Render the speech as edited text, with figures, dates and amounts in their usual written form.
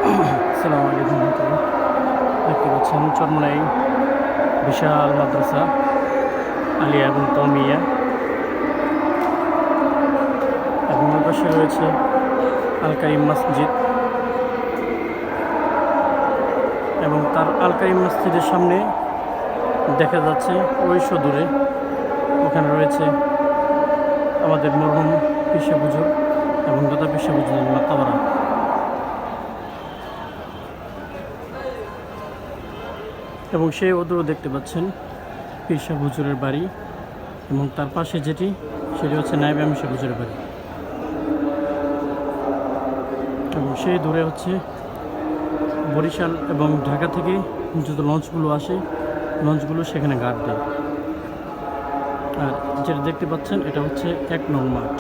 আসসালামু আলাইকুম রহমতুল্লাহ। দেখতে পাচ্ছেন চরমোনাই বিশাল মাদ্রাসা আলিয়া এবং কওমিয়া, এবং ওর পাশে রয়েছে আল কারিম মসজিদ, এবং তার আল কারিম মসজিদের সামনে দেখা যাচ্ছে ওই দূরে ওখানে রয়েছে আমাদের মরহুম পিসা বুজুর্গ এবং দাদা পিসা বুজুর্গের মাকাবারা। এবং সেই অদূরে দেখতে পাচ্ছেন পিসা হুজুরের বাড়ি, এবং তার পাশে সেটি হচ্ছে নায়েবে আমির শাহ হুজুরের বাড়ি। এবং সেই দূরে হচ্ছে বরিশাল এবং ঢাকা থেকে যত লঞ্চগুলো আসে, লঞ্চগুলো সেখানে ঘাট দেয়। আর যেটা দেখতে পাচ্ছেন এটা হচ্ছে 1 নং মাঠ।